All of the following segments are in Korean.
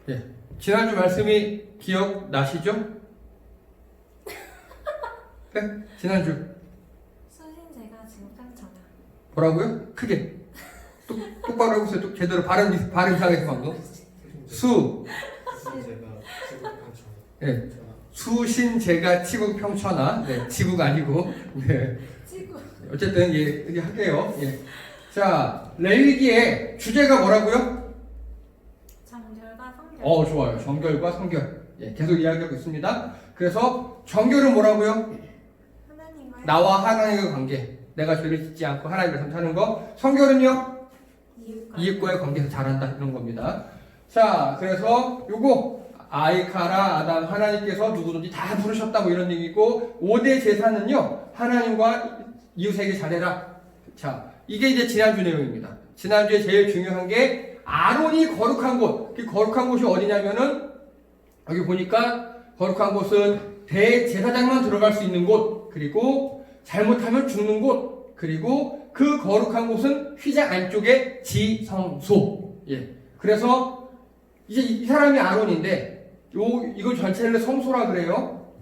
예. 지난주 말씀이 기억나시죠? 네? 지난주 수신제가 지금 깡차다. 뭐라고요? 크게 똑바로 해보세요. 또 제대로 발음 이상해서 방금 예. 수신제가 치국평천하. 네, 지국 아니고. 네. 지구. 어쨌든 예, 할게요. 예. 자, 레위기의 주제가 뭐라고요? 정결과 성결. 좋아요. 정결과 성결. 예, 계속 이야기하고 있습니다. 그래서 정결은 뭐라고요? 하나님과 나와 하나님의 관계. 내가 죄를 짓지 않고 하나님을 섬기는 거. 성결은요? 이웃과의 관계에서 잘한다. 이런 겁니다. 자, 그래서 요거 아이카라 아담 하나님께서 누구든지 다 부르셨다고 이런 얘기고 5대 제사는요 하나님과 이웃에게 잘해라. 자, 이게 이제 지난주 내용입니다. 지난주에 제일 중요한 게 아론이 거룩한 곳. 그 거룩한 곳이 어디냐면은 여기 보니까 거룩한 곳은 대제사장만 들어갈 수 있는 곳, 그리고 잘못하면 죽는 곳, 그리고 그 거룩한 곳은 휘장 안쪽에 지성소. 예. 그래서 이제 이 사람이 아론인데 이거 전체를 성소라 그래요.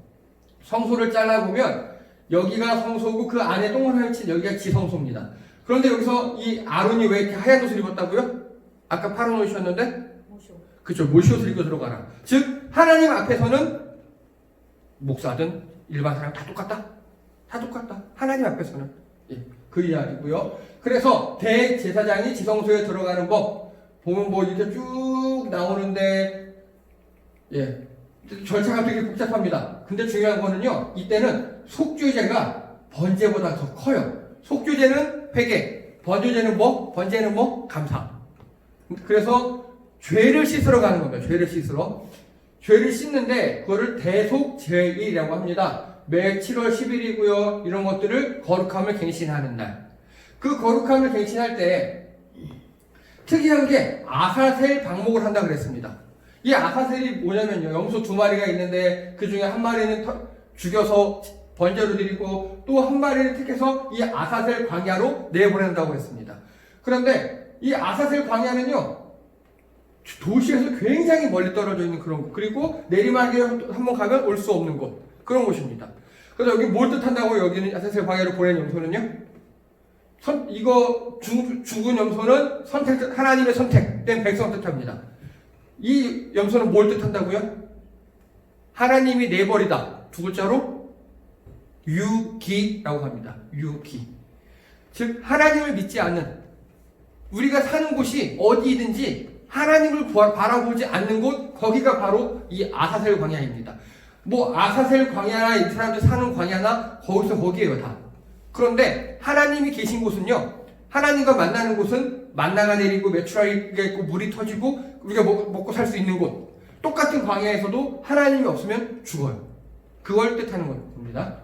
성소를 잘라보면 여기가 성소고 그 안에 동그라미 친 여기가 지성소입니다. 그런데 여기서 이 아론이 왜 이렇게 하얀 옷을 입었다고요? 아까 파란 옷이었는데? 모쇼. 그쵸, 모시옷을 입고 들어가라. 즉 하나님 앞에서는 목사든 일반 사람 다 똑같다. 다 똑같다. 하나님 앞에서는. 예, 그 이야기고요. 그래서 대제사장이 지성소에 들어가는 법 보면 뭐 이렇게 쭉 나오는데 예, 절차가 되게 복잡합니다. 근데 중요한 거는요, 이때는 속죄제가 번제보다 더 커요. 속죄제는 회개, 번제제는 뭐? 번제는 뭐? 감사. 그래서 죄를 씻으러 가는 겁니다. 죄를 씻으러. 죄를 씻는데 그거를 대속죄일이라고 합니다. 매 7월 10일이고요. 이런 것들을 거룩함을 갱신하는 날. 그 거룩함을 갱신할 때 특이한 게 아사셀 방목을 한다 그랬습니다. 이 아사셀이 뭐냐면요, 염소 2마리가 있는데 그 중에 한 마리는 죽여서 번제로 드리고 또 한 마리를 택해서 이 아사셀 광야로 내보낸다고 했습니다. 그런데 이 아사셀 광야는요, 도시에서 굉장히 멀리 떨어져 있는 그런 곳, 그리고 내리막에 한번 가면 올 수 없는 곳, 그런 곳입니다. 그래서 여기 뭘 뜻한다고 여기는 아사셀 광야로 보낸 염소는요? 이거 죽은 염소는 하나님의 선택된 백성을 뜻합니다. 이 염소는 뭘 뜻한다고요? 하나님이 내버리다. 두 글자로 유기라고 합니다. 유기. 즉 하나님을 믿지 않는, 우리가 사는 곳이 어디든지 하나님을 바라보지 않는 곳, 거기가 바로 이 아사셀 광야입니다. 뭐 아사셀 광야나 이 사람들 사는 광야나 거기서 거기에요 다. 그런데 하나님이 계신 곳은요, 하나님과 만나는 곳은 만나가 내리고 메추라기가 있고 물이 터지고 우리가 먹고 살 수 있는 곳. 똑같은 광야에서도 하나님이 없으면 죽어요. 그걸 뜻하는 겁니다.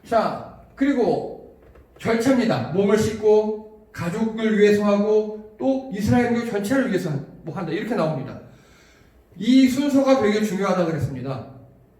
자, 그리고 절차입니다. 몸을 씻고 가족을 위해서 하고 또 이스라엘교 전체를 위해서 뭐 한다, 이렇게 나옵니다. 이 순서가 되게 중요하다 그랬습니다.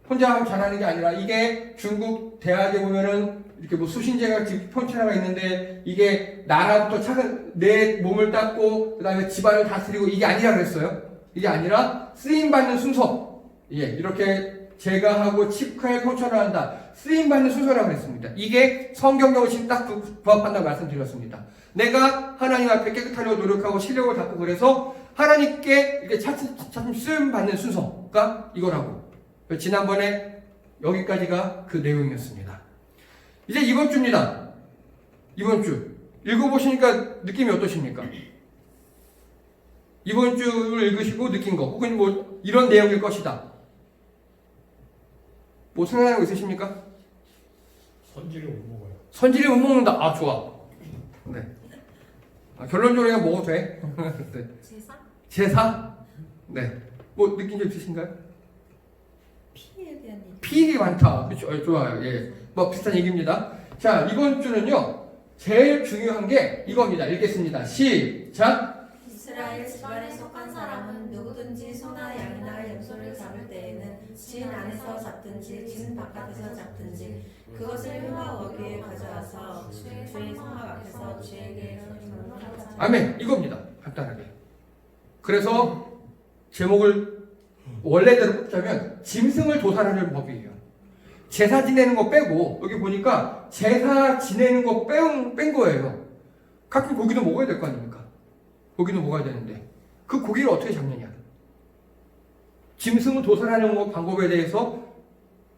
혼자 잘하는 게 아니라 이게 중국 대학에 보면은 이렇게 뭐 수신제가 편차가 있는데 이게 나라부터 내 몸을 닦고 그 다음에 집안을 다스리고 이게 아니라 그랬어요. 이게 아니라 쓰임받는 순서. 예, 이렇게 제가하고 칩칼 편차를 한다. 쓰임받는 순서라고 했습니다. 이게 성경적으로 지금 딱 부합한다고 말씀드렸습니다. 내가 하나님 앞에 깨끗하려고 노력하고 실력을 닦고 그래서 하나님께 이렇게 차츰 쓰임받는 순서가 이거라고. 지난번에 여기까지가 그 내용이었습니다. 이제 이번 주입니다. 이번 주. 읽어보시니까 느낌이 어떠십니까? 이번 주를 읽으시고 느낀 거, 혹은 뭐 이런 내용일 것이다. 뭐 생각나는 거 있으십니까? 선지를 못 먹어요. 선지를 못 먹는다. 아, 좋아. 네. 결론적으로 그냥 먹어도 돼. 네. 제사? 제사? 네. 뭐 느낀 적 있으신가요? 피에 대한 얘기. 피일이 많다. 그렇죠. 좋아요. 예. 뭐 비슷한 얘기입니다. 자, 이번 주는요, 제일 중요한 게 이겁니다. 읽겠습니다. 시작. 이스라엘 집안에 속한 사람은 누구든지 소나 양이나 염소를 잡을 때에는 진 안에서 잡든지 진 바깥에서 잡든지 그것을 혀와 어귀에 가져와서 주의 성막 앞에서 주에게 아멘. 이겁니다. 간단하게. 그래서 제목을 원래대로 뽑자면 짐승을 도살하는 법이에요. 제사 지내는 거 빼고 여기 보니까 제사 지내는 거 뺀 거예요. 가끔 고기도 먹어야 될 거 아닙니까? 고기도 먹어야 되는데 그 고기를 어떻게 잡느냐? 짐승을 도살하는 방법에 대해서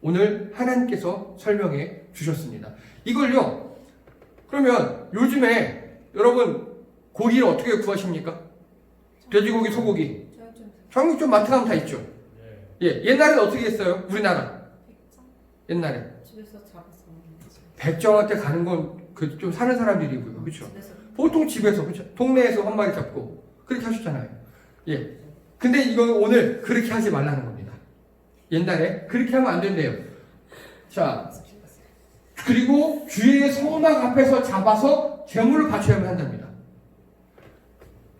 오늘 하나님께서 설명해 주셨습니다. 이걸요. 그러면 요즘에 여러분 고기를 어떻게 구하십니까? 돼지고기, 소고기. 전국 좀 마트 가면 다 있죠. 네. 예, 옛날에는 어떻게 했어요? 우리나라 옛날에 집에서 잡아서 먹는 거죠. 백정한테 가는 건 그 좀 사는 사람들이고요, 그렇죠? 집에서 보통 집에서 그렇죠? 동네에서 한 마리 잡고 그렇게 하셨잖아요. 예. 근데 이건 오늘 그렇게 하지 말라는 겁니다. 옛날에 그렇게 하면 안 된대요. 자, 그리고 주의 성막 앞에서 잡아서 제물을 바쳐야만 한답니다.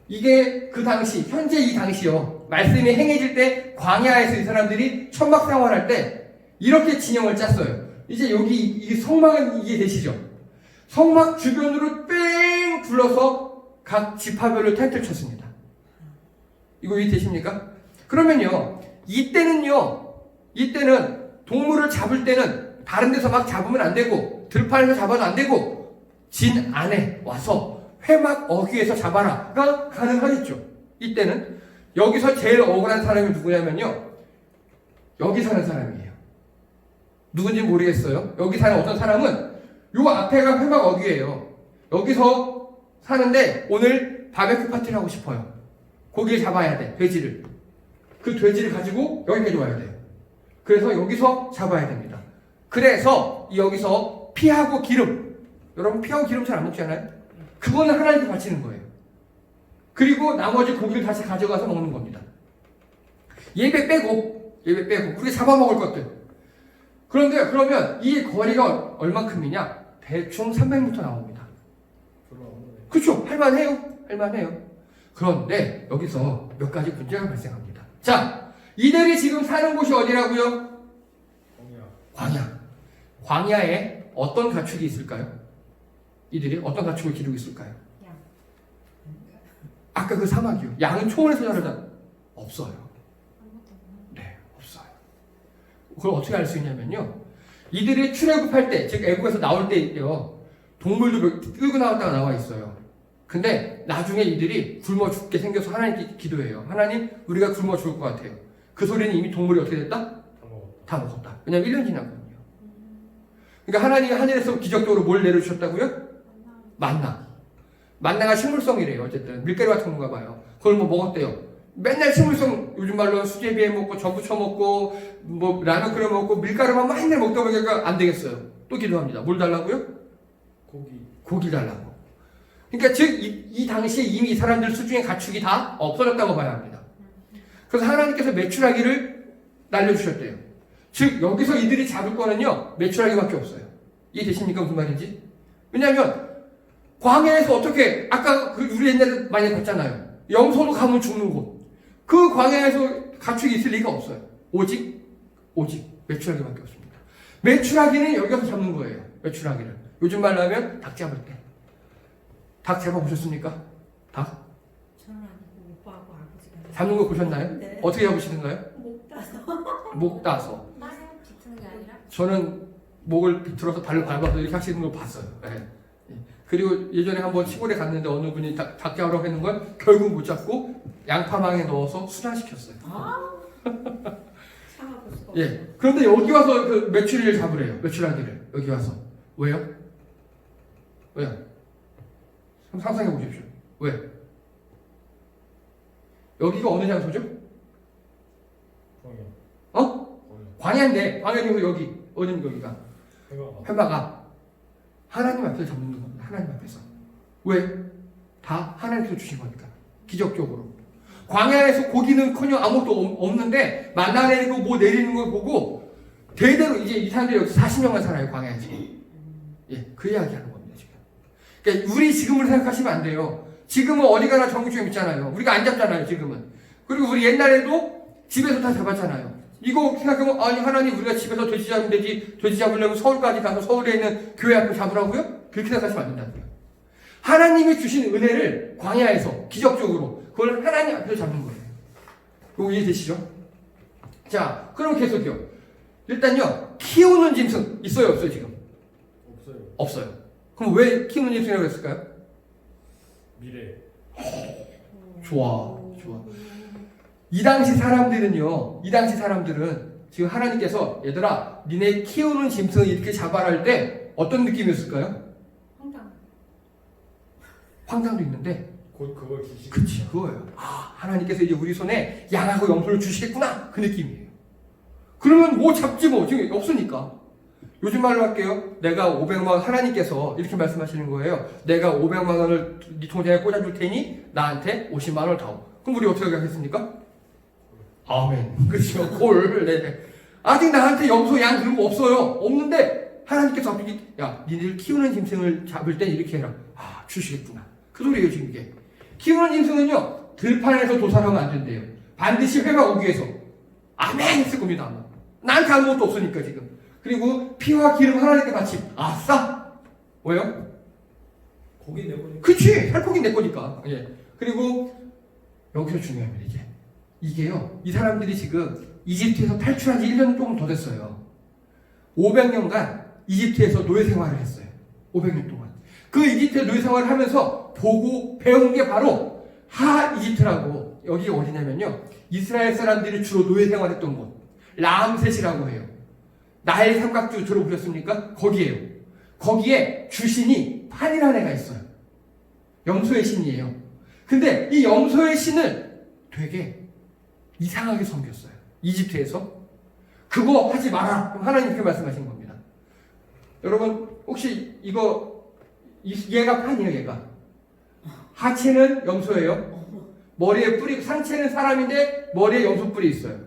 이게 그 당시, 현재 이 당시요. 말씀이 행해질 때 광야에서 이 사람들이 천막 생활할 때 이렇게 진영을 짰어요. 이제 여기 이 성막은 이해되시죠? 성막 주변으로 뺑 둘러서 각 지파별로 텐트를 쳤습니다. 이거 이해되십니까? 그러면요, 이때는 동물을 잡을 때는 다른 데서 막 잡으면 안 되고 들판에서 잡아도 안 되고 진 안에 와서 회막 어귀에서 잡아라가 가능하겠죠. 이때는 여기서 제일 억울한 사람이 누구냐면요, 여기 사는 사람이에요. 누군지 모르겠어요. 여기 사는 어떤 사람은 요 앞에가 회막 어귀예요. 여기서 사는데 오늘 바베큐 파티를 하고 싶어요. 고기를 잡아야 돼. 돼지를. 그 돼지를 가지고 여기까지 와야 돼요. 그래서 여기서 잡아야 됩니다. 그래서 여기서 피하고 기름. 여러분 피하고 기름 잘 안 먹지 않아요? 그거는 하나님께 바치는 거예요. 그리고 나머지 고기를 다시 가져가서 먹는 겁니다. 예배 빼고 우리가 잡아먹을 것들. 그런데 그러면 이 거리가 얼마큼이냐? 대충 300m 나옵니다. 그렇죠? 할만해요. 그런데 여기서 몇 가지 문제가 발생합니다. 자, 이들이 지금 사는 곳이 어디라고요? 광야. 광야에 어떤 가축이 있을까요? 이들이 어떤 가축을 기르고 있을까요? 양. 아까 그 사막이요. 양은 초원에서 자라잖아. 없어요. 네, 없어요. 그걸 어떻게 알 수 있냐면요. 이들이 출애굽할 때, 즉 애굽에서 나올 때요, 동물도 끌고 나왔다가 나와 있어요. 근데 나중에 이들이 굶어 죽게 생겨서 하나님께 기도해요. 하나님, 우리가 굶어 죽을 것 같아요. 그 소리는 이미 동물이 어떻게 됐다? 다 먹었다. 왜냐면 1년 지났거든요. 그러니까 하나님이 하늘에서 기적적으로 뭘 내려주셨다고요? 만나가 식물성이래요. 어쨌든 밀가루 같은 건가 봐요. 그걸 뭐 먹었대요. 맨날 식물성, 요즘 말로 수제비에 먹고 전 부쳐 먹고 뭐 라면 끓여 먹고 밀가루만 맨날 먹다 보니까 안 되겠어요. 또 기도합니다. 뭘 달라고요? 고기 달라고. 그러니까 즉 이 당시에 이미 이 사람들 수중에 가축이 다 없어졌다고 봐야 합니다. 그래서 하나님께서 메추라기를 날려주셨대요. 즉 여기서 이들이 잡을 거는요, 메추라기밖에 없어요. 이해되십니까? 무슨 말인지? 왜냐하면 광야에서 어떻게, 아까 우리 옛날에 많이 봤잖아요. 염소도 가면 죽는 곳. 그 광야에서 가축이 있을 리가 없어요. 오직 메추라기밖에 없습니다. 메추라기는 여기 가서 잡는 거예요. 메추라기를. 요즘 말로 하면 닭 잡을 때. 닭 잡아보셨습니까? 닭? 저는 아니고 오빠하고 아버지가 잡는 거 보셨나요? 네. 어떻게 잡으시는가요? 목 따서 목 따서. 땅에 비트는 게 아니라 저는 목을 비틀어서 발을 밟아서 이렇게 하시는 걸 봤어요. 네. 그리고 예전에 한번 시골에 갔는데 어느 분이 닭 잡으라고 했는 건 결국 못 잡고 양파망에 넣어서 순환시켰어요. 참아볼 수가 없어요. 예. 그런데 여기 와서 그 메추리를 잡으래요. 메추라기를. 여기 와서. 왜요? 한번 상상해 보십시오. 왜? 여기가 어느 장소죠? 광야인데, 광야에서 여기. 어디입니까, 여기가? 회마가. 하나님 앞에서 잡는 겁니다. 하나님 앞에서. 왜? 다 하나님께서 주신 거니까. 기적적으로. 광야에서 고기는커녕 아무것도 없는데 만나 내리고 뭐 내리는 걸 보고 대대로 이제 이 사람들이 여기 40년간 살아요. 광야에서. 예, 그 이야기 하는 겁니다. 지금. 그러니까 우리 지금을 생각하시면 안 돼요. 지금은 어디 가나 전국주에 있잖아요. 우리가 안 잡잖아요. 지금은. 그리고 우리 옛날에도 집에서 다 잡았잖아요. 이거 생각하면, 아니 하나님 우리가 집에서 돼지 잡으면 되지, 돼지 잡으려면 서울까지 가서 서울에 있는 교회 앞에 잡으라고요? 그렇게 생각하시면 안 된다고요. 하나님이 주신 은혜를 광야에서 기적적으로 그걸 하나님 앞에서 잡는 거예요. 그거 이해되시죠? 자, 그럼 계속요. 일단요, 키우는 짐승 있어요, 없어요, 지금? 없어요. 없어요. 그럼 왜 키우는 짐승이라고 했을까요? 미래. 좋아. 이 당시 사람들은 지금 하나님께서 얘들아, 니네 키우는 짐승을 이렇게 잡아라 할 때 어떤 느낌이었을까요? 황당. 황당도 있는데, 곧 그걸 주시는. 그치, 그거예요. 아, 하나님께서 이제 우리 손에 양하고 염소를 주시겠구나. 그 느낌이에요. 그러면 뭐 잡지 뭐. 지금 없으니까. 요즘 말로 할게요. 내가 500만 원, 하나님께서 이렇게 말씀하시는 거예요. 내가 500만 원을 네 통장에 꽂아줄 테니 나한테 50만 원을 더. 그럼 우리 어떻게 하겠습니까? 아멘. 그렇죠. 골. 네. 아직 나한테 염소, 양 그런 거 없어요. 없는데 하나님께서 갑자기 야, 니들 키우는 짐승을 잡을 땐 이렇게 해라. 아, 주시겠구나. 그 소리예요, 지금 이게. 키우는 짐승은요, 들판에서 도살하면 안 된대요. 반드시 회가 오기 위해서. 아멘! 했을 겁니다, 아마. 나한테 아무것도 없으니까, 지금. 그리고 피와 기름 하나님께 바치. 아싸! 왜요? 거기 내보니까. 그치! 살코기 내 거니까. 예. 그리고, 여기서 중요합니다, 이제. 이게요, 이 사람들이 지금 이집트에서 탈출한 지 1년 조금 더 됐어요. 500년간 이집트에서 노예 생활을 했어요. 500년 동안. 그 이집트 노예 생활을 하면서 보고 배운 게 바로 하 이집트라고. 여기가 어디냐면요, 이스라엘 사람들이 주로 노예 생활했던 곳. 라암셋이라고 해요. 나일 삼각주 들어보셨습니까? 거기에요. 거기에 주신이 판이라는 애가 있어요. 염소의 신이에요. 근데 이 염소의 신을 되게 이상하게 섬겼어요. 이집트에서. 그거 하지 마라. 그럼 하나님 그렇게 말씀하신 겁니다. 여러분, 혹시 얘가 판이에요, 얘가. 하체는 염소예요. 머리에 뿔이, 상체는 사람인데 머리에 염소 뿔이 있어요.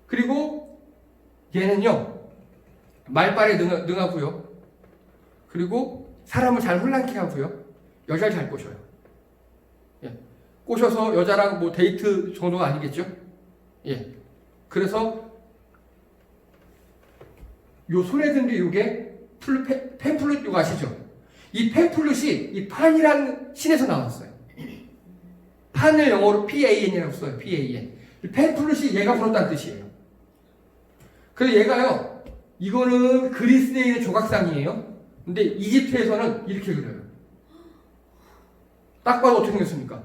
그리고 얘는요, 말빨에 능하고요. 그리고 사람을 잘 혼란케 하고요. 여자를 잘 꼬셔요. 예. 꼬셔서 여자랑 뭐 데이트 정도가 아니겠죠? 예. 그래서 요 손에 든 게 요게 펜플룻 요거 아시죠? 이 펜플룻이 이 판이라는 신에서 나왔어요. 판을 영어로 PAN이라고 써요. PAN. 이 펜플룻이 얘가 불었다는 뜻이에요. 그래서 얘가요, 이거는 그리스에 있는 조각상이에요. 근데 이집트에서는 이렇게 그려요. 딱 봐도 어떻게 생겼습니까?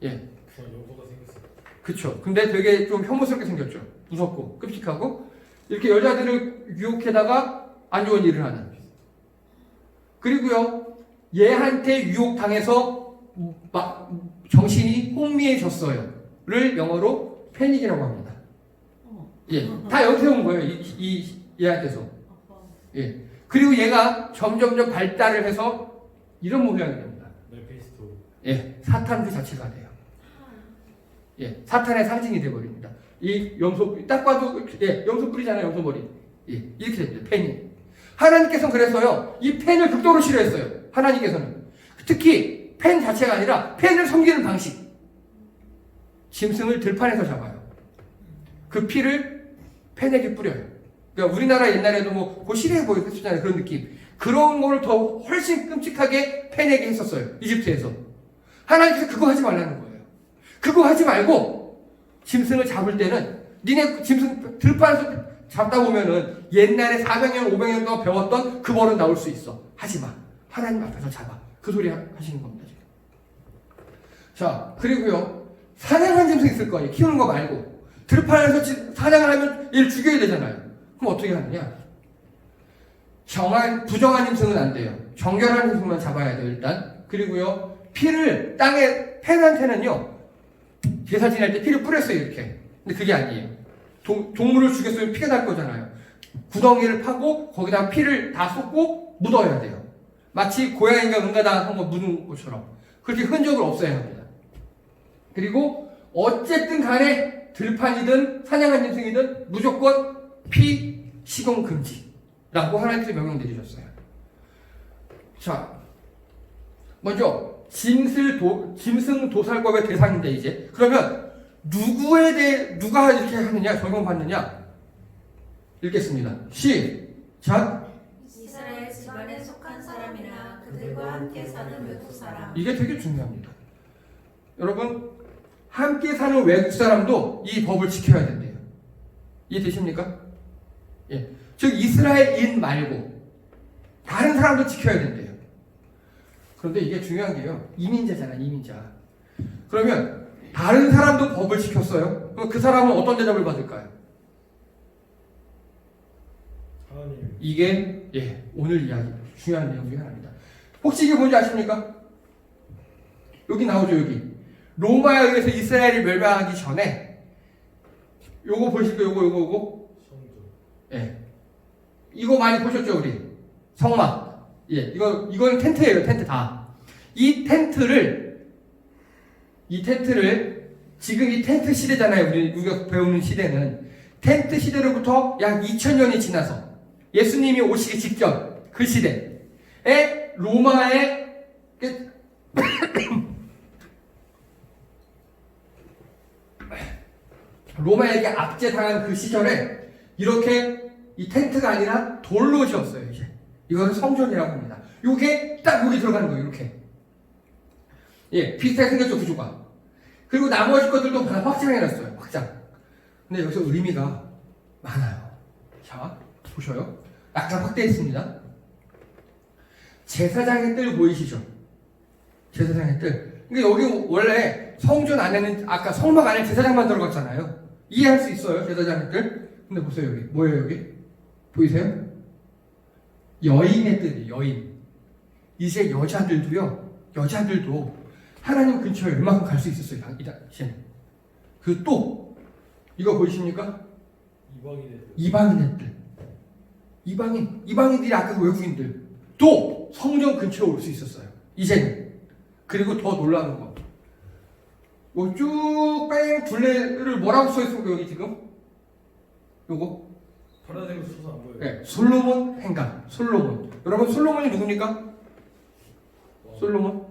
예. 염소가 생겼어요. 그쵸. 근데 되게 좀 혐오스럽게 생겼죠. 무섭고, 끔찍하고. 이렇게 여자들을 유혹해다가 안 좋은 일을 하는. 그리고요, 얘한테 유혹당해서 정신이 혼미해졌어요. 를 영어로 패닉이라고 합니다. 예. 다 여기서 온 거예요. 얘한테서. 예. 그리고 얘가 점점점 발달을 해서 이런 모양이 됩니다. 메피스토. 예. 사탄 그 자체가 돼요. 예. 사탄의 상징이 되어버립니다. 이 염소, 딱 봐도, 예. 염소 뿌리잖아요. 염소 머리. 예. 이렇게 됩니다. 펜이. 하나님께서는 그래서요, 이 펜을 극도로 싫어했어요. 하나님께서는. 특히 펜 자체가 아니라 펜을 섬기는 방식. 짐승을 들판에서 잡아요. 그 피를 펜에게 뿌려요. 그러니까 우리나라 옛날에도 뭐 시리해 보였잖아요. 그런 느낌. 그런 거를 더 훨씬 끔찍하게 펜에게 했었어요. 이집트에서. 하나님께서 그거 하지 말라는 거예요. 그거 하지 말고 짐승을 잡을 때는 니네 짐승 들판에서 잡다 보면은 옛날에 400년, 500년 동안 배웠던 그 벌은 나올 수 있어. 하지 마. 하나님 앞에서 잡아. 그 소리 하시는 겁니다, 지금. 자, 그리고요, 사냥한 짐승 있을 거예요. 키우는 거 말고. 들판에서 사냥을 하면 얘를 죽여야 되잖아요. 그럼 어떻게 하느냐? 부정한 짐승은 안 돼요. 정결한 짐승만 잡아야 돼요, 일단. 그리고요, 피를 땅에, 펜한테는요, 제사 지낼 때 피를 뿌렸어요, 이렇게. 근데 그게 아니에요. 동물을 죽였으면 피가 날 거잖아요. 구덩이를 파고, 거기다 피를 다 쏟고, 묻어야 돼요. 마치 고양이가 응가다 한 거 묻은 것처럼. 그렇게 흔적을 없애야 합니다. 그리고, 어쨌든 간에, 들판이든 사냥한 짐승이든 무조건 피 식용 금지라고 하나님께서 명령 내리셨어요. 자, 먼저 짐승 도살법의 대상인데 이제 그러면 누가 이렇게 하느냐 적용받느냐 읽겠습니다. 시작. 이스라엘 집안에 속한 사람이나 그들과 함께 사는 외국 사람. 이게 되게 중요합니다. 여러분 함께 사는 외국 사람도 이 법을 지켜야 된대요. 이해되십니까? 예. 즉 이스라엘인 말고 다른 사람도 지켜야 된대요. 그런데 이게 중요한 게요. 이민자잖아, 이민자. 그러면 다른 사람도 법을 지켰어요. 그럼 그 사람은 어떤 대접을 받을까요? 하나님. 이게 오늘 이야기 중요한 내용 중에 하나입니다. 혹시 이게 뭔지 아십니까? 여기 나오죠, 여기. 로마에 의해서 이스라엘이 멸망하기 전에 요거 보실까요? 요거. 성전. 예. 이거 많이 보셨죠, 우리? 성막. 예. 이거는 텐트예요, 텐트 다. 이 텐트를 지금 이 텐트 시대잖아요. 우리가 배우는 시대는. 텐트 시대로부터 약 2000년이 지나서 예수님이 오시기 직전 그 시대에 로마에게 압제당한 그 시절에 이렇게 이 텐트가 아니라 돌로 지었어요. 이제 이거는 성전이라고 합니다. 요게 딱 여기 들어가는 거예요. 이렇게 비슷하게 생겼죠, 구조가. 그리고 나머지 것들도 다 확장해놨어요. 확장. 근데 여기서 의미가 많아요. 자, 보셔요. 약간 확대했습니다. 제사장의 뜰 보이시죠? 제사장의 뜰. 그러니까 여기 원래 성전 안에는 아까 성막 안에 제사장만 들어갔잖아요. 이해할 수 있어요, 제사장의 뜰. 근데 보세요, 여기 뭐예요, 여기? 보이세요? 여인의 뜰이에요, 여인. 이제 여자들도 하나님 근처에 얼마큼 갈 수 있었어요, 이제는. 그 또 이거 보이십니까? 이방인의 뜰. 이방인들이 아까 외국인들 또 성전 근처에 올 수 있었어요. 이제는. 그리고 더 놀라운 거. 쭉 둘레를 뭐라고 써있습니까, 여기 지금? 요거? 파란색으로 써서 안 보여요. 네, 솔로몬 행각. 솔로몬. 여러분, 솔로몬이 누굽니까? 솔로몬?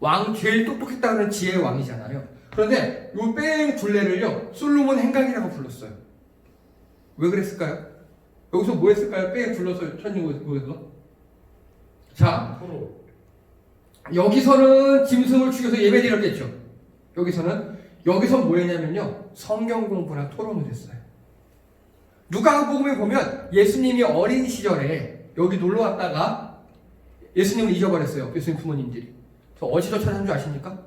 왕 제일 똑똑했다는 지혜의 왕이잖아요. 그런데 요 둘레를요, 솔로몬 행각이라고 불렀어요. 왜 그랬을까요? 여기서 뭐 했을까요? 둘러서 천지국에서. 자, 서로. 여기서는 짐승을 죽여서 예배 드렸겠죠. 여기서 뭐 했냐면요, 성경 공부나 토론을 했어요. 누가복음에 보면 예수님이 어린 시절에 여기 놀러 왔다가 예수님을 잊어버렸어요. 예수님 부모님들이. 그래서 어디서 찾은 줄 아십니까?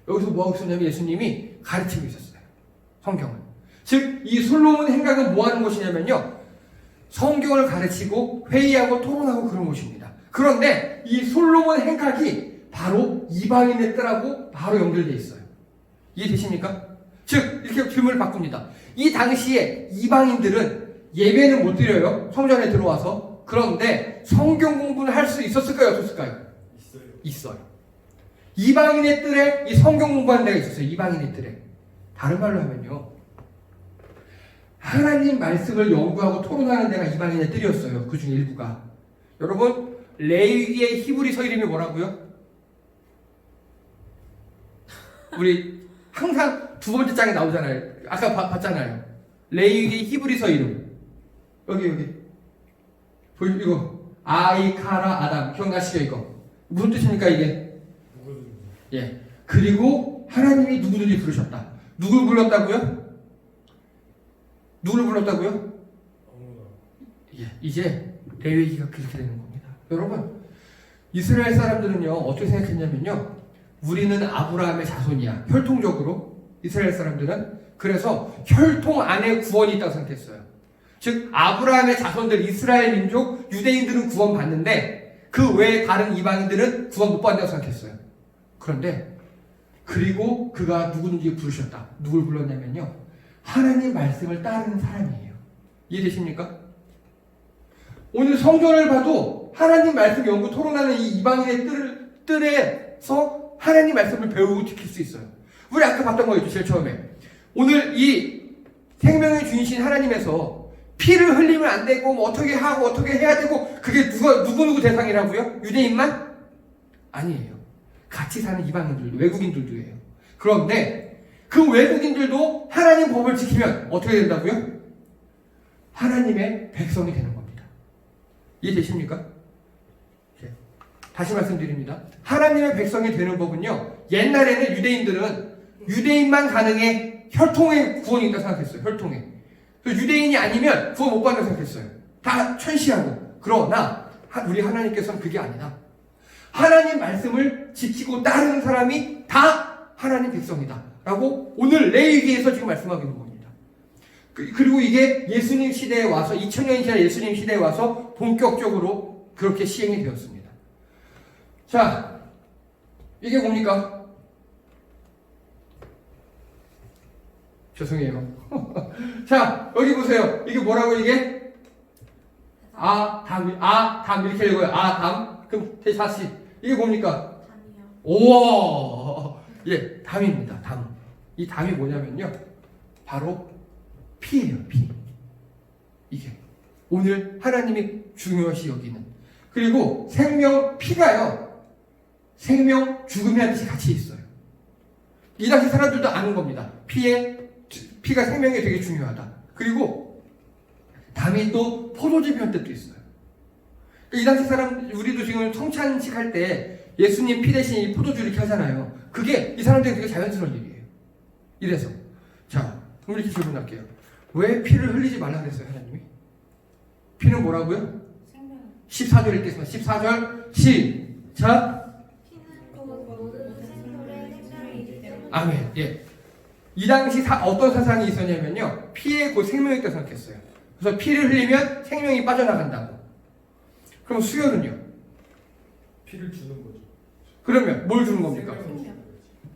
여기서 뭐 하고 있었냐면 예수님이 가르치고 있었어요. 성경을. 즉, 이 솔로몬 행각은 뭐 하는 곳이냐면요, 성경을 가르치고 회의하고 토론하고 그런 곳입니다. 그런데 이 솔로몬 행각이 바로 이방인의 뜰하고 바로 연결되어 있어요. 이해되십니까? 즉, 이렇게 질문을 바꿉니다. 이 당시에 이방인들은 예배는 못 드려요. 성전에 들어와서. 그런데 성경 공부는 할 수 있었을까요? 없었을까요? 있어요. 이방인의 뜰에 이 성경 공부하는 데가 있었어요. 이방인의 뜰에. 다른 말로 하면요, 하나님 말씀을 연구하고 토론하는 데가 이방인의 뜰이었어요. 그 중에 일부가. 여러분, 레위기의 히브리서 이름이 뭐라고요? 우리 항상 두 번째 장에 나오잖아요. 아까 봤잖아요. 레위기의 히브리서 이름. 여기. 이거. 아이카라 아담. 기억나시죠, 이거? 무슨 뜻입니까, 이게? 예. 그리고 하나님이 누구든지 부르셨다. 누굴 불렀다고요? 예. 이제 레위기가 그렇게 되는 겁니다. 여러분, 이스라엘 사람들은요, 어떻게 생각했냐면요, 우리는 아브라함의 자손이야. 혈통적으로 이스라엘 사람들은. 그래서 혈통 안에 구원이 있다고 생각했어요. 즉 아브라함의 자손들, 이스라엘 민족, 유대인들은 구원받는데 그 외에 다른 이방인들은 구원 못 받는다고 생각했어요. 그런데 그리고 그가 누구든지 부르셨다. 누굴 불렀냐면요, 하나님 말씀을 따르는 사람이에요. 이해되십니까? 오늘 성전을 봐도 하나님 말씀 연구 토론하는 이 이방인의 뜰에서 하나님 말씀을 배우고 지킬 수 있어요. 우리 아까 봤던 거였죠, 제일 처음에. 오늘 이 생명의 주인신 하나님에서 피를 흘리면 안 되고, 뭐 어떻게 하고, 어떻게 해야 되고, 그게 누구 대상이라고요? 유대인만? 아니에요. 같이 사는 이방인들도, 외국인들도예요. 그런데 그 외국인들도 하나님 법을 지키면 어떻게 된다고요? 하나님의 백성이 되는 겁니다. 이해되십니까? 다시 말씀드립니다. 하나님의 백성이 되는 법은요, 옛날에는 유대인만 가능해 혈통의 구원이 있다고 생각했어요. 혈통에. 유대인이 아니면 구원 못 받는다고 생각했어요. 다 천시하고. 그러나 우리 하나님께서는 그게 아니다. 하나님 말씀을 지키고 따르는 사람이 다 하나님 백성이다 라고 오늘 레위기에서 지금 말씀하고 있는 겁니다. 그리고 이게 예수님 시대에 와서 2000년 지난 예수님 시대에 와서 본격적으로 그렇게 시행이 되었습니다. 자, 이게 뭡니까? 죄송해요. 자, 여기 보세요. 이게 뭐라고 이게? 담 이렇게 읽어요. 담. 그럼 다시 이게 뭡니까? 담이요. 우와, 예, 담입니다. 담. 이 담이 뭐냐면요, 바로 피예요. 피. 이게 오늘 하나님이 중요시 여기는. 그리고 생명 피가요, 생명 죽음이 하듯이 같이 있어요. 이 당시 사람들도 아는 겁니다. 피가 생명에 되게 중요하다. 그리고 담이 또 포도즙 변뜻도 있어요. 이 당시 사람, 우리도 지금 성찬식 할 때 예수님 피 대신 이 포도주 이렇게 하잖아요. 그게 이 사람들에게 되게 자연스러운 일이에요. 이래서. 자, 그럼 이렇게 질문할게요. 왜 피를 흘리지 말라 그랬어요, 하나님이? 피는 뭐라고요? 생명. 14절 읽겠습니다. 14절, 시작. 피는 모든 생물의 생명이기 때문에. 아멘. 예. 이 당시 어떤 사상이 있었냐면요, 피에 곧 생명이 있다고 생각했어요. 그래서 피를 흘리면 생명이 빠져나간다고. 그럼 수혈은요? 피를 주는 거죠. 그러면 뭘 주는 겁니까? 생명.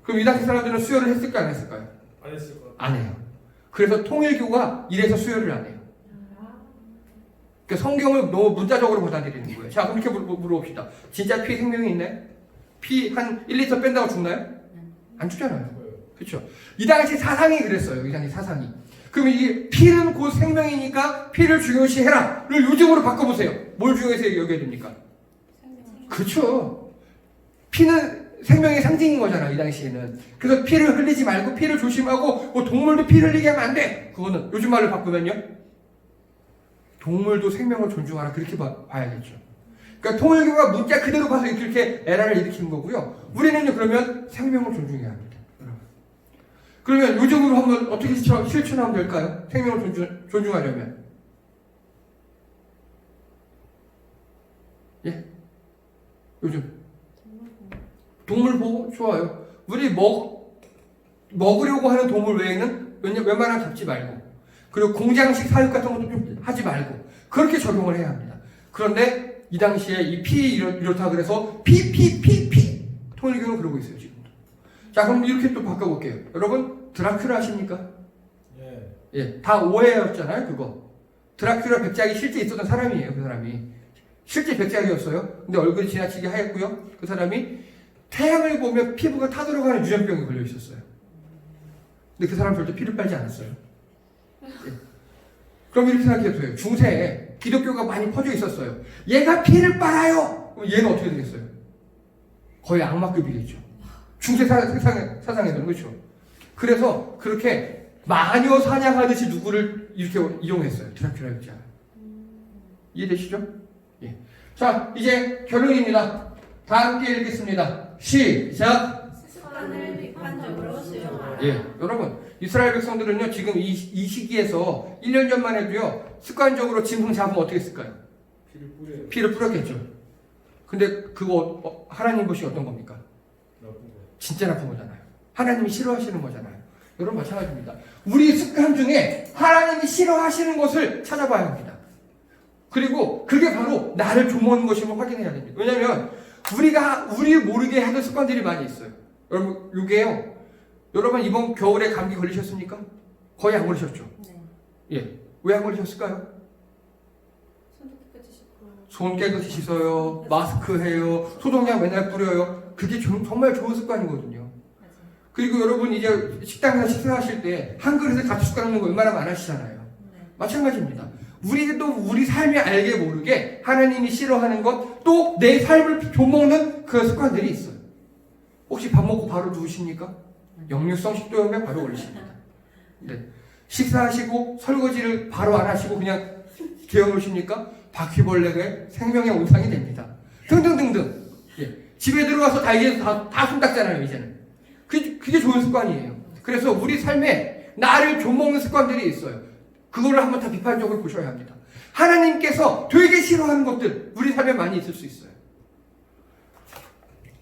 그럼 이 당시 사람들은 수혈을 했을까요, 안 했을까요? 안 했을 것 같아요. 안 해요. 그래서 통일교가 이래서 수혈을 안 해요. 그러니까 성경을 너무 문자적으로 받아들이는 거예요. 자, 그럼 이렇게 물어봅시다. 진짜 피에 생명이 있나요? 피 한 1리터 뺀다고 죽나요? 안 죽잖아요. 그렇죠. 이 당시 사상이 그랬어요. 이 당시 사상이. 그럼 이게 피는 곧 생명이니까 피를 중요시해라를 요즘으로 바꿔보세요. 뭘 중요시 여겨야 됩니까? 생명. 그렇죠. 피는 생명의 상징인 거잖아요. 이 당시에는. 그래서 피를 흘리지 말고 피를 조심하고 뭐 동물도 피 흘리게 하면 안 돼. 그거는 요즘 말로 바꾸면요, 동물도 생명을 존중하라, 그렇게 봐야겠죠. 그러니까 통일교가 문자 그대로 봐서 이렇게 에라를 일으키는 거고요. 우리는요, 그러면 생명을 존중해야 합니다. 그러면 요즘으로 한번 어떻게 실천하면 될까요? 생명을 존중하려면. 예? 요즘. 동물 보호? 좋아요. 우리 먹으려고 하는 동물 외에는 웬만하면 잡지 말고. 그리고 공장식 사육 같은 것도 좀 하지 말고. 그렇게 적용을 해야 합니다. 그런데 이 당시에 이 피 이렇다 그래서 피. 통일교는 그러고 있어요, 지금도. 자, 그럼 이렇게 또 바꿔볼게요. 여러분, 드라큘라 아십니까? 예. 예, 다 오해였잖아요, 그거. 드라큘라 백작이 실제 있었던 사람이에요, 그 사람이. 실제 백작이었어요. 근데 얼굴이 지나치게 하얗고요. 그 사람이 태양을 보면 피부가 타들어가는 유전병에 걸려 있었어요. 근데 그 사람 절대 피를 빨지 않았어요. 예. 그럼 이렇게 생각해도 돼요. 중세에 기독교가 많이 퍼져 있었어요. 얘가 피를 빨아요! 그럼 얘는 어떻게 되겠어요? 거의 악마급이겠죠. 중세 사상에서는. 그렇죠. 그래서 그렇게 마녀 사냥하듯이 누구를 이렇게 이용했어요. 드라큘라 백작. 이해되시죠? 예. 자, 이제 결론입니다. 다 함께 읽겠습니다. 시작! 습관을 비판적으로 수용하라. 예, 여러분, 이스라엘 백성들은요, 지금 이 시기에서 1년 전만 해도요, 습관적으로 짐승 잡으면 어떻게 했을까요? 피를 뿌려요. 피를 뿌렸겠죠. 근데 그거 하나님 것이 어떤 겁니까? 나쁜 거. 진짜 나쁜 거잖아요. 하나님이 싫어하시는 거잖아요. 여러분, 마찬가지입니다. 우리 습관 중에 하나님이 싫어하시는 것을 찾아봐야 합니다. 그리고 그게 바로 나를 조모하는 것임을 확인해야 됩니다. 왜냐하면 우리 모르게 하는 습관들이 많이 있어요. 여러분, 요게요, 여러분 이번 겨울에 감기 걸리셨습니까? 거의 안 걸리셨죠? 네. 예. 왜 안 걸리셨을까요? 손도 깨끗이 씻고. 손 깨끗이 씻어요. 마스크 해요. 소독약 맨날 뿌려요. 그게 정말 좋은 습관이거든요. 맞아요. 그리고 여러분 이제 식당에서 식사하실 때 한 그릇에 같이 숟가락 넣는 거 웬만하면 안 하시잖아요. 네. 마찬가지입니다. 우리도 우리 삶이 알게 모르게 하나님이 싫어하는 것, 또 내 삶을 좀먹는 그런 습관들이 있어요. 혹시 밥 먹고 바로 누우십니까? 역류성 식도염에 바로 걸리십니다. 네. 식사하시고 설거지를 바로 안 하시고 그냥 개어놓으십니까? 바퀴벌레가 생명의 온상이 됩니다. 등등등등. 예. 집에 들어가서 다 이제 다 손 닦잖아요, 이제는. 그게 좋은 습관이에요. 그래서 우리 삶에 나를 좀먹는 습관들이 있어요. 그거를 한번 다 비판적으로 보셔야 합니다. 하나님께서 되게 싫어하는 것들 우리 삶에 많이 있을 수 있어요.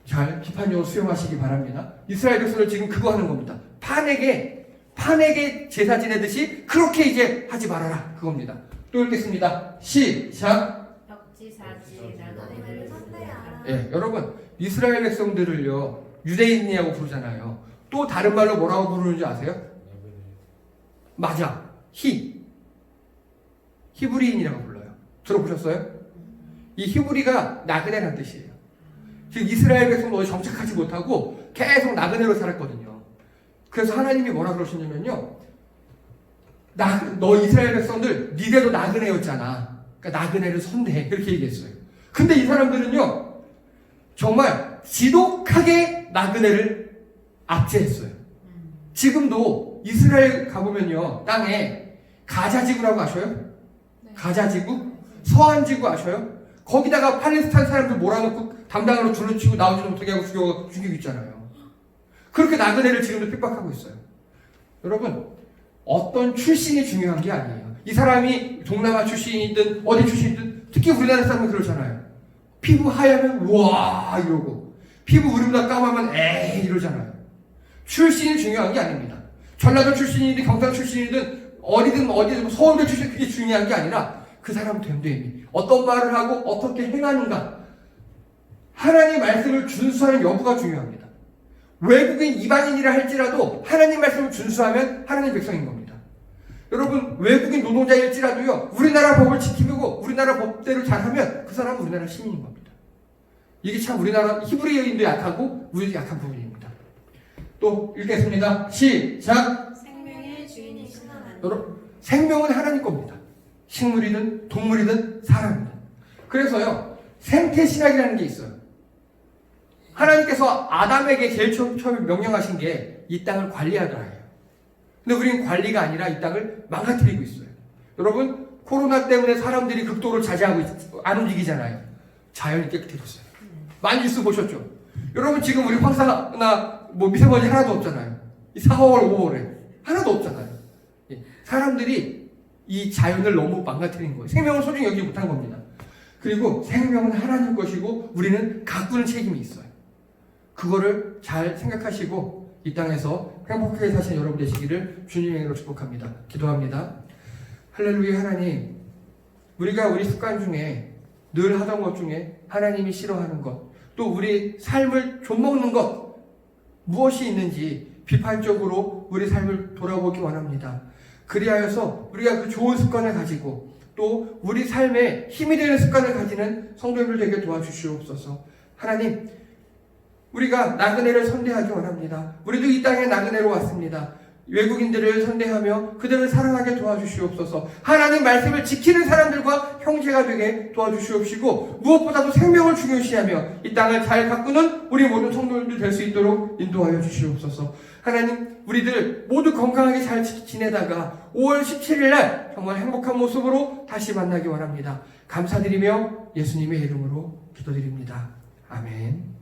잘 비판적으로 수용하시기 바랍니다. 이스라엘 백성들 지금 그거 하는 겁니다. 판에게 제사 지내듯이 그렇게 이제 하지 말아라. 그겁니다. 또 읽겠습니다. 시작. 벽지사지 나그네를 선대하라. 예, 여러분 이스라엘 백성들을요 유대인이라고 부르잖아요. 또 다른 말로 뭐라고 부르는지 아세요? 맞아. 히브리인이라고 불러요. 들어보셨어요? 이 히브리가 나그네라는 뜻이에요. 지금 이스라엘 백성도 정착하지 못하고 계속 나그네로 살았거든요. 그래서 하나님이 뭐라 그러시냐면요. 너 이스라엘 백성들 니네도 나그네였잖아. 그러니까 나그네를 선대해. 그렇게 얘기했어요. 근데 이 사람들은요. 정말 지독하게 나그네를 압제했어요. 지금도 이스라엘 가보면요. 땅에 가자지구라고 아셔요? 네. 가자지구? 서한지구 아셔요? 거기다가 팔레스타인 사람들 몰아놓고 담당으로 둘러치고 나오지도 못하게 하고 죽이고 있잖아요. 그렇게 나그네를 지금도 핍박하고 있어요. 여러분 어떤 출신이 중요한 게 아니에요. 이 사람이 동남아 출신이든 어디 출신이든 특히 우리나라 사람은 그러잖아요. 피부 하얗면 우와 이러고 피부 우리보다 까마면 에이 이러잖아요. 출신이 중요한 게 아닙니다. 전라도 출신이든 경상 출신이든 어디든 서울대 출신 그게 중요한 게 아니라 그 사람 됨됨이 어떤 말을 하고 어떻게 행하는가 하나님 말씀을 준수하는 여부가 중요합니다. 외국인 이방인이라 할지라도 하나님 말씀을 준수하면 하나님 백성인 겁니다. 여러분 외국인 노동자일지라도요 우리나라 법을 지키고 우리나라 법대로 잘하면 그 사람은 우리나라 시민인 겁니다. 이게 참 우리나라 히브리어인도 약하고 우리도 약한 부분입니다. 또 읽겠습니다. 시작. 생명의 주인이신 하나님. 여러분 생명은 하나님 겁니다. 식물이든 동물이든 사람이든. 그래서요 생태신학이라는 게 있어요. 하나님께서 아담에게 제일 처음에 명령하신 게 이 땅을 관리하더라 해요. 근데 우리는 관리가 아니라 이 땅을 망가뜨리고 있어요. 여러분 코로나 때문에 사람들이 극도로 자제하고 안 움직이잖아요. 자연이 깨끗해졌어요. 많이 뉴스 보셨죠? 여러분 지금 우리 황사나 미세먼지 하나도 없잖아요. 이 4, 5월, 5월에 하나도 없잖아요. 사람들이 이 자연을 너무 망가뜨린 거예요. 생명을 소중히 여기지 못한 겁니다. 그리고 생명은 하나님 것이고 우리는 가꾸는 책임이 있어요. 그거를 잘 생각하시고 이 땅에서 행복하게 사시는 여러분 되시기를 주님의 이름으로 축복합니다. 기도합니다. 할렐루야. 하나님, 우리가 우리 습관 중에 늘 하던 것 중에 하나님이 싫어하는 것, 또 우리 삶을 좀먹는 것 무엇이 있는지 비판적으로 우리 삶을 돌아보기 원합니다. 그리하여서 우리가 그 좋은 습관을 가지고 또 우리 삶에 힘이 되는 습관을 가지는 성도님들 되게 도와주시옵소서. 하나님, 우리가 나그네를 선대하기 원합니다. 우리도 이 땅에 나그네로 왔습니다. 외국인들을 선대하며 그들을 사랑하게 도와주시옵소서. 하나님 말씀을 지키는 사람들과 형제가 되게 도와주시옵시고 무엇보다도 생명을 중요시하며 이 땅을 잘 가꾸는 우리 모든 성도님들 될 수 있도록 인도하여 주시옵소서. 하나님 우리들 모두 건강하게 잘 지내다가 5월 17일 날 정말 행복한 모습으로 다시 만나기 원합니다. 감사드리며 예수님의 이름으로 기도드립니다. 아멘.